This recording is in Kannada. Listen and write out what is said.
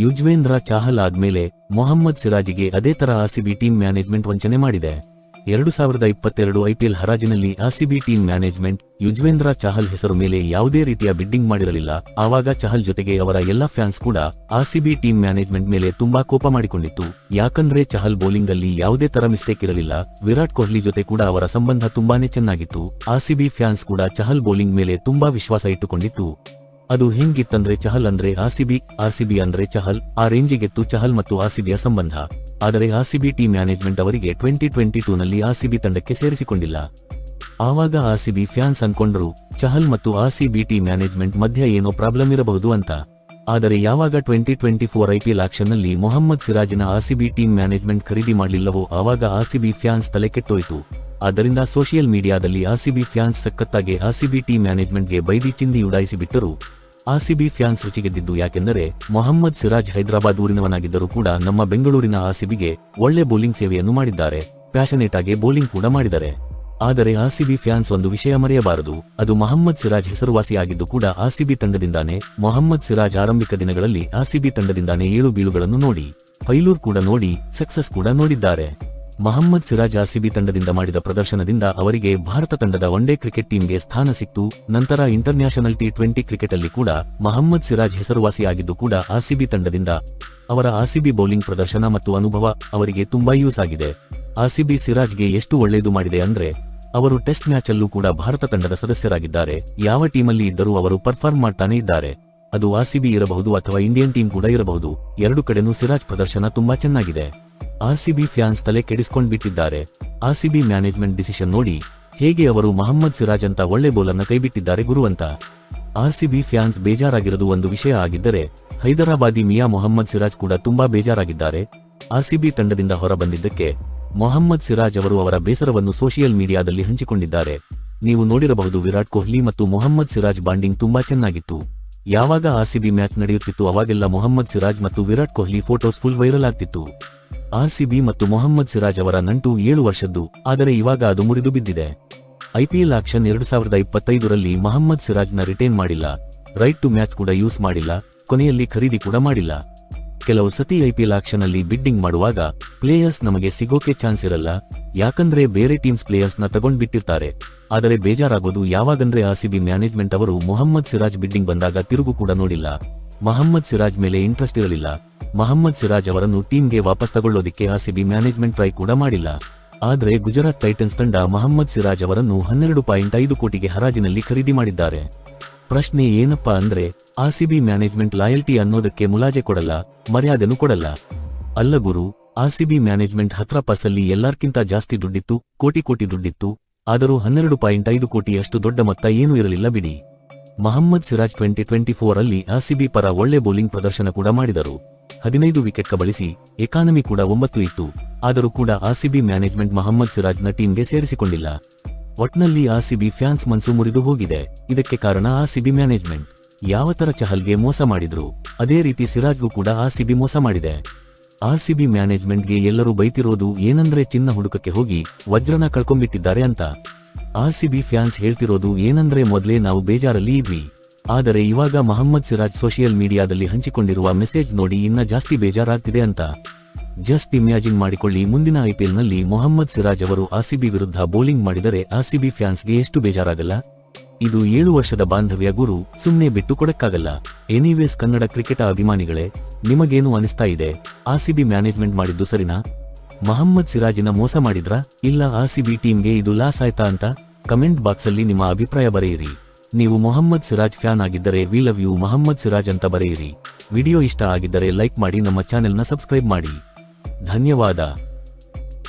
ಯುಜ್ವೇಂದ್ರ ಚಾಹಲ್ ಆದ್ಮೇಲೆ ಮೊಹಮ್ಮದ್ ಸಿರಾಜ್ಗೆ ಅದೇ ತರ ಆರ್ಸಿಬಿ ಟೀಮ್ ಮ್ಯಾನೇಜ್ಮೆಂಟ್ ವಂಚನೆ ಮಾಡಿದೆ. 2022 ಐಪಿಎಲ್ ಹರಾಜಿನಲ್ಲಿ RCB team management Yuzvendra Chahal ಹೆಸರು ಮೇಲೆ ಯಾವುದೇ ರೀತಿಯ ಬಿಡ್ಡಿಂಗ್ ಮಾಡಿರಲಿಲ್ಲ. ಆವಾಗ ಚಹಲ್ ಜೊತೆಗೆ ಅವರ ಎಲ್ಲಾ ಫ್ಯಾನ್ಸ್ ಕೂಡ ಆರ್ಸಿಬಿ ಟೀಮ್ ಮ್ಯಾನೇಜ್ಮೆಂಟ್ ಮೇಲೆ ತುಂಬಾ ಕೋಪ ಮಾಡಿಕೊಂಡಿತ್ತು. ಯಾಕಂದ್ರೆ ಚಹಲ್ ಬೌಲಿಂಗ್ ಅಲ್ಲಿ ಯಾವುದೇ ತರ ಮಿಸ್ಟೇಕ್ ಇರಲಿಲ್ಲ. ವಿರಾಟ್ ಕೊಹ್ಲಿ ಜೊತೆ ಕೂಡ ಅವರ ಸಂಬಂಧ ತುಂಬಾನೇ ಚೆನ್ನಾಗಿತ್ತು. ಆರ್ಸಿಬಿ ಫ್ಯಾನ್ಸ್ ಕೂಡ ಚಹಲ್ ಬೌಲಿಂಗ್ ಮೇಲೆ ತುಂಬಾ ವಿಶ್ವಾಸ ಇಟ್ಟುಕೊಂಡಿತ್ತು. ಅದು ಹೆಂಗಿತ್ತಂದ್ರೆ ಚಹಲ್ ಅಂದ್ರೆ ಆರ್ಸಿಬಿ ಅಂದ್ರೆ ಚಹಲ್, ಆ ರೇಂಜಿಗೆತ್ತು ಚಹಲ್ ಮತ್ತು ಆರ್ಸಿಬಿಯ ಸಂಬಂಧ. ಆದರೆ ಆರ್ಸಿಬಿ ಟೀಮ್ ಮ್ಯಾನೇಜ್ಮೆಂಟ್ ಅವರಿಗೆ 2022ನಲ್ಲಿ ಆರ್ಸಿಬಿ ತಂಡಕ್ಕೆ ಸೇರಿಸಿಕೊಂಡಿಲ್ಲ. ಆವಾಗ ಆರ್ಸಿಬಿ ಫ್ಯಾನ್ಸ್ ಅನ್ಕೊಂಡ್ರು ಚಹಲ್ ಮತ್ತು ಆರ್ಸಿಬಿ ಟೀಮ್ ಮ್ಯಾನೇಜ್ಮೆಂಟ್ ಮಧ್ಯ ಏನೋ ಪ್ರಾಬ್ಲಮ್ ಇರಬಹುದು ಅಂತ. ಆದರೆ ಯಾವಾಗ 2024 ಐಪಿಎಲ್ ಆಕ್ಷನ್ನಲ್ಲಿ ಮೊಹಮ್ಮದ್ ಸಿರಾಜ್ನ ಆರ್ಸಿಬಿ ಟೀಮ್ ಮ್ಯಾನೇಜ್ಮೆಂಟ್ ಖರೀದಿ ಮಾಡಲಿಲ್ಲವೋ ಆವಾಗ ಆರ್ಸಿಬಿ ಫ್ಯಾನ್ಸ್ ತಲೆ ಕೆಟ್ಟೋಯ್ತು. ಆದ್ದರಿಂದ ಸೋಷಿಯಲ್ ಮೀಡಿಯಾದಲ್ಲಿ ಆರ್ಸಿಬಿ ಫ್ಯಾನ್ಸ್ ಸಖತ್ತಾಗಿ ಆರ್ಸಿಬಿ ಟೀಮ್ ಮ್ಯಾನೇಜ್ಮೆಂಟ್ಗೆ ಬೈದಿ ಚಿಂದಿ ಉಡಾಯಿಸಿ ಬಿಟ್ಟರು. ಆರ್ಸಿಬಿ ಫ್ಯಾನ್ಸ್ ರುಚಿಗೆದ್ದಿದ್ದು ಯಾಕೆಂದರೆ ಮೊಹಮ್ಮದ್ ಸಿರಾಜ್ ಹೈದರಾಬಾದ್ ಊರಿನವನಾಗಿದ್ದರೂ ಕೂಡ ನಮ್ಮ ಬೆಂಗಳೂರಿನ ಆರ್ಸಿಬಿಗೆ ಒಳ್ಳೆ ಬೌಲಿಂಗ್ ಸೇವೆಯನ್ನು ಮಾಡಿದ್ದಾರೆ. ಪ್ಯಾಷನೇಟ್ ಆಗಿ ಬೌಲಿಂಗ್ ಕೂಡ ಮಾಡಿದ್ದಾರೆ. ಆದರೆ ಆರ್ಸಿಬಿ ಫ್ಯಾನ್ಸ್ ಒಂದು ವಿಷಯ ಮರೆಯಬಾರದು, ಅದು ಮೊಹಮ್ಮದ್ ಸಿರಾಜ್ ಹೆಸರುವಾಸಿಯಾಗಿದ್ದು ಕೂಡ ಆರ್ಸಿಬಿ ತಂಡದಿಂದಾನೇ. ಮೊಹಮ್ಮದ್ ಸಿರಾಜ್ ಆರಂಭಿಕ ದಿನಗಳಲ್ಲಿ ಆರ್ಸಿಬಿ ತಂಡದಿಂದಾನೇ ಏಳು ಬೀಳುಗಳನ್ನು ನೋಡಿ, ಫೈಲೂರ್ ಕೂಡ ನೋಡಿ, ಸಕ್ಸಸ್ ಕೂಡ ನೋಡಿದ್ದಾರೆ. ಮೊಹಮ್ಮದ್ ಸಿರಾಜ್ ಆರ್ಸಿಬಿ ತಂಡದಿಂದ ಮಾಡಿದ ಪ್ರದರ್ಶನದಿಂದ ಅವರಿಗೆ ಭಾರತ ತಂಡದ ಒನ್ಡೇ ಕ್ರಿಕೆಟ್ ಟೀಮ್ಗೆ ಸ್ಥಾನ ಸಿಕ್ತು. ನಂತರ ಇಂಟರ್ನ್ಯಾಷನಲ್ T20 ಕ್ರಿಕೆಟ್ ಅಲ್ಲಿ ಕೂಡ ಮೊಹಮ್ಮದ್ ಸಿರಾಜ್ ಹೆಸರುವಾಸಿಯಾಗಿದ್ದು ಕೂಡ ಆರ್ಸಿಬಿ ತಂಡದಿಂದ. ಅವರ ಆರ್ಸಿಬಿ ಬೌಲಿಂಗ್ ಪ್ರದರ್ಶನ ಮತ್ತು ಅನುಭವ ಅವರಿಗೆ ತುಂಬಾ ಯೂಸ್ ಆಗಿದೆ. ಆರ್ಸಿಬಿ ಸಿರಾಜ್ಗೆ ಎಷ್ಟು ಒಳ್ಳೆಯದು ಮಾಡಿದೆ ಅಂದ್ರೆ ಅವರು ಟೆಸ್ಟ್ ಮ್ಯಾಚ್ ಅಲ್ಲೂ ಕೂಡ ಭಾರತ ತಂಡದ ಸದಸ್ಯರಾಗಿದ್ದಾರೆ. ಯಾವ ಟೀಮಲ್ಲಿ ಇದ್ದರೂ ಅವರು ಪರ್ಫಾರ್ಮ್ ಮಾಡ್ತಾನೆ ಇದ್ದಾರೆ. ಅದು ಆರ್ಸಿಬಿ ಇರಬಹುದು ಅಥವಾ ಇಂಡಿಯನ್ ಟೀಮ್ ಕೂಡ ಇರಬಹುದು. ಎರಡು ಕಡೆನೂ ಸಿರಾಜ್ ಪ್ರದರ್ಶನ ತುಂಬಾ ಚೆನ್ನಾಗಿದೆ. ಆರ್ಸಿಬಿ ಫ್ಯಾನ್ಸ್ ತಲೆ ಕೆಡಿಸಿಕೊಂಡ್ಬಿಟ್ಟಿದ್ದಾರೆ. ಆರ್ಸಿಬಿ ಮ್ಯಾನೇಜ್ಮೆಂಟ್ ಡಿಸಿಷನ್ ನೋಡಿ ಹೇಗೆ ಅವರು ಮೊಹಮ್ಮದ್ ಸಿರಾಜ್ ಅಂತ ಒಳ್ಳೆ ಬೌಲರ್ನ ಕೈಬಿಟ್ಟಿದ್ದಾರೆ ಗುರು ಅಂತ. ಆರ್ಸಿಬಿ ಫ್ಯಾನ್ಸ್ ಬೇಜಾರಾಗಿರೋದು ಒಂದು ವಿಷಯ ಆಗಿದ್ದರೆ ಹೈದರಾಬಾದಿ ಮಿಯಾ ಮೊಹಮ್ಮದ್ ಸಿರಾಜ್ ಕೂಡ ತುಂಬಾ ಬೇಜಾರಾಗಿದ್ದಾರೆ. ಆರ್ಸಿಬಿ ತಂಡದಿಂದ ಹೊರಬಂದಿದ್ದಕ್ಕೆ ಮೊಹಮ್ಮದ್ ಸಿರಾಜ್ ಅವರು ಅವರ ಬೇಸರವನ್ನು ಸೋಷಿಯಲ್ ಮೀಡಿಯಾದಲ್ಲಿ ಹಂಚಿಕೊಂಡಿದ್ದಾರೆ. ನೀವು ನೋಡಿರಬಹುದು ವಿರಾಟ್ ಕೊಹ್ಲಿ ಮತ್ತು ಮೊಹಮ್ಮದ್ ಸಿರಾಜ್ ಬಾಂಡಿಂಗ್ ತುಂಬಾ ಚೆನ್ನಾಗಿತ್ತು. ಯಾವಾಗ ಆರ್ಸಿಬಿ ಮ್ಯಾಚ್ ನಡೆಯುತ್ತಿತ್ತು ಅವಾಗೆಲ್ಲ ಮೊಹಮ್ಮದ್ ಸಿರಾಜ್ ಮತ್ತು Virat Kohli photos full viral ಆಗ್ತಿತ್ತು. ಆರ್ಸಿಬಿ ಮತ್ತು ಮೊಹಮ್ಮದ್ ಸಿರಾಜ್ ಅವರ ನಂಟು 7 ವರ್ಷದ್ದು, ಆದರೆ ಇವಾಗ ಅದು ಮುರಿದು ಬಿದ್ದಿದೆ. ಐಪಿಎಲ್ ಆಕ್ಷನ್ 2025ರಲ್ಲಿ ಮೊಹಮ್ಮದ್ ಸಿರಾಜ್ನ ರಿಟೈನ್ ಮಾಡಿಲ್ಲ, ರೈಟ್ ಟು ಮ್ಯಾಚ್ ಕೂಡ ಯೂಸ್ ಮಾಡಿಲ್ಲ, ಕೊನೆಯಲ್ಲಿ ಖರೀದಿ ಕೂಡ ಮಾಡಿಲ್ಲ. ಕೆಲವು ಸತಿ ಐಪಿಎಲ್ ಆಕ್ಷನ್ ಅಲ್ಲಿ ಬಿಡ್ಡಿಂಗ್ ಮಾಡುವಾಗ ಪ್ಲೇಯರ್ಸ್ ನಮಗೆ ಸಿಗೋಕೆ ಚಾನ್ಸ್ ಇರಲ್ಲ, ಯಾಕಂದ್ರೆ ಬೇರೆ ಟೀಮ್ಸ್ ಪ್ಲೇಯರ್ಸ್ ನ ತಗೊಂಡ್ ಬಿಟ್ಟಿರ್ತಾರೆ. ಆದರೆ ಬೇಜಾರಾಗೋದು ಯಾವಾಗಂದ್ರೆ ಆರ್ಸಿಬಿ ಮ್ಯಾನೇಜ್ಮೆಂಟ್ ಅವರು ಮೊಹಮ್ಮದ್ ಸಿರಾಜ್ ಬಿಡ್ಡಿಂಗ್ ಬಂದಾಗ ತಿರುಗು ಕೂಡ ನೋಡಿಲ್ಲ. ಮೊಹಮ್ಮದ್ ಸಿರಾಜ್ ಮೇಲೆ ಇಂಟ್ರೆಸ್ಟ್ ಇರಲಿಲ್ಲ. ಮೊಹಮ್ಮದ್ ಸಿರಾಜ್ ಅವರನ್ನು ಟೀಮ್ಗೆ ವಾಪಸ್ ತಗೊಳ್ಳೋದಿಕ್ಕೆ ಆರ್ಸಿಬಿ ಮ್ಯಾನೇಜ್ಮೆಂಟ್ ಟ್ರೈ ಕೂಡ ಮಾಡಿಲ್ಲ. ಆದ್ರೆ ಗುಜರಾತ್ ಟೈಟನ್ಸ್ ತಂಡ ಮೊಹಮ್ಮದ್ ಸಿರಾಜ್ ಅವರನ್ನು 12.5 ಕೋಟಿಗೆ ಹರಾಜಿನಲ್ಲಿ ಖರೀದಿ ಮಾಡಿದ್ದಾರೆ. ಪ್ರಶ್ನೆ ಏನಪ್ಪಾ ಅಂದ್ರೆ ಆರ್ಸಿಬಿ ಮ್ಯಾನೇಜ್ಮೆಂಟ್ ಲಾಯಲ್ಟಿ ಅನ್ನೋದಕ್ಕೆ ಮುಲಾಜೆ ಕೊಡಲ್ಲ, ಮರ್ಯಾದೆನೂ ಕೊಡಲ್ಲ. ಅಲ್ಲ ಗುರು, ಆರ್ಸಿಬಿ ಮ್ಯಾನೇಜ್ಮೆಂಟ್ ಹತ್ರ ಪರ್ಸಲ್ಲಿ ಎಲ್ಲಾರ್ಕಿಂತ ಜಾಸ್ತಿ ದುಡ್ಡಿತ್ತು, ಕೋಟಿ ದುಡ್ಡಿತ್ತು. ಆದರೂ 12.5 ಕೋಟಿ ಅಷ್ಟು ದೊಡ್ಡ ಮೊತ್ತ ಏನೂ ಇರಲಿಲ್ಲ ಬಿಡಿ. ಮೊಹಮ್ಮದ್ ಸಿರಾಜ್ 2024ರಲ್ಲಿ ಆರ್ಸಿಬಿ ಪರ ಒಳ್ಳೆ ಬೌಲಿಂಗ್ ಪ್ರದರ್ಶನ ಕೂಡ ಮಾಡಿದರು. 15 ವಿಕೆಟ್ ಕಬಳಿಸಿ ಎಕಾನಮಿ ಕೂಡ 9 ಇತ್ತು. ಆದರೂ ಕೂಡ ಆರ್ಸಿಬಿ ಮ್ಯಾನೇಜ್ಮೆಂಟ್ ಮೊಹಮ್ಮದ್ ಸಿರಾಜ್ನ ಟೀಮ್ಗೆ ಸೇರಿಸಿಕೊಂಡಿಲ್ಲ. ಒಟ್ನಲ್ಲಿ ಆರ್ಸಿಬಿ ಫ್ಯಾನ್ಸ್ ಮನಸ್ಸು ಮುರಿದು ಹೋಗಿದೆ. ಇದಕ್ಕೆ ಕಾರಣ ಆರ್ಸಿಬಿ ಮ್ಯಾನೇಜ್ಮೆಂಟ್. ಯಾವ ತರ ಚಹಲ್ಗೆ ಮೋಸ ಮಾಡಿದ್ರು ಅದೇ ರೀತಿ ಸಿರಾಜ್ಗೂ ಕೂಡ ಆರ್ಸಿಬಿ ಮೋಸ ಮಾಡಿದೆ. ಆರ್ಸಿಬಿ ಮ್ಯಾನೇಜ್ಮೆಂಟ್ಗೆ ಎಲ್ಲರೂ ಬೈತಿರೋದು ಏನಂದ್ರೆ ಚಿನ್ನ ಹುಡುಕಕ್ಕೆ ಹೋಗಿ ವಜ್ರನ ಕಳ್ಕೊಂಡ್ಬಿಟ್ಟಿದ್ದಾರೆ ಅಂತ. ಆರ್ಸಿಬಿ ಫ್ಯಾನ್ಸ್ ಹೇಳ್ತಿರೋದು ಏನಂದ್ರೆ ಮೊದಲೇ ನಾವು ಬೇಜಾರಲ್ಲಿ ಇದ್ವಿ, ಆದರೆ ಇವಾಗ ಮೊಹಮ್ಮದ್ ಸಿರಾಜ್ ಸೋಷಿಯಲ್ ಮೀಡಿಯಾದಲ್ಲಿ ಹಂಚಿಕೊಂಡಿರುವ ಮೆಸೇಜ್ ನೋಡಿ ಇನ್ನ ಜಾಸ್ತಿ ಬೇಜಾರಾಗ್ತಿದೆ ಅಂತ. ಜಸ್ಟ್ ಇಮ್ಯಾಜಿನ್ ಮಾಡಿಕೊಳ್ಳಿ, ಮುಂದಿನ ಐಪಿಎಲ್ನಲ್ಲಿ ಮೊಹಮ್ಮದ್ ಸಿರಾಜ್ ಅವರು ಆರ್ಸಿಬಿ ವಿರುದ್ಧ ಬೌಲಿಂಗ್ ಮಾಡಿದರೆ ಆರ್ಸಿಬಿ ಫ್ಯಾನ್ಸ್ಗೆ ಎಷ್ಟು ಬೇಜಾರಾಗಲ್ಲ. ಇದು 7 ವರ್ಷದ ಬಾಂಧವ್ಯ ಗುರು, ಸುಮ್ನೆ ಬಿಟ್ಟು ಕೊಡಕ್ಕಾಗಲ್ಲ. ಎನಿವೇಸ್ ಕನ್ನಡ ಕ್ರಿಕೆಟ್ ಅಭಿಮಾನಿಗಳೇ, ನಿಮಗೇನು ಅನಿಸ್ತಾ ಇದೆ? ಆರ್ಸಿಬಿ ಮ್ಯಾನೇಜ್ಮೆಂಟ್ ಮಾಡಿದ್ದು ಸರಿನಾ? ಮೊಹಮ್ಮದ್ ಸಿರಾಜಿನ ಮೋಸ ಮಾಡಿದ್ರಾ, ಇಲ್ಲ ಆರ್ಸಿಬಿ ಟೀಮ್ಗೆ ಇದು ಲಾಸ್ ಆಯ್ತಾ ಅಂತ ಕಮೆಂಟ್ ಬಾಕ್ಸ್ ಅಲ್ಲಿ ನಿಮ್ಮ ಅಭಿಪ್ರಾಯ ಬರೆಯಿರಿ. ನೀವು ಮೊಹಮ್ಮದ್ ಸಿರಾಜ್ ಫ್ಯಾನ್ ಆಗಿದ್ದರೆ we love you Mohammed Siraj ಅಂತ ಬರೆಯಿರಿ. ವಿಡಿಯೋ ಇಷ್ಟ ಆಗಿದ್ದರೆ ಲೈಕ್ ಮಾಡಿ, ನಮ್ಮ ಚಾನೆಲ್ನ ಸಬ್ಸ್ಕ್ರೈಬ್ ಮಾಡಿ. ಧನ್ಯವಾದ.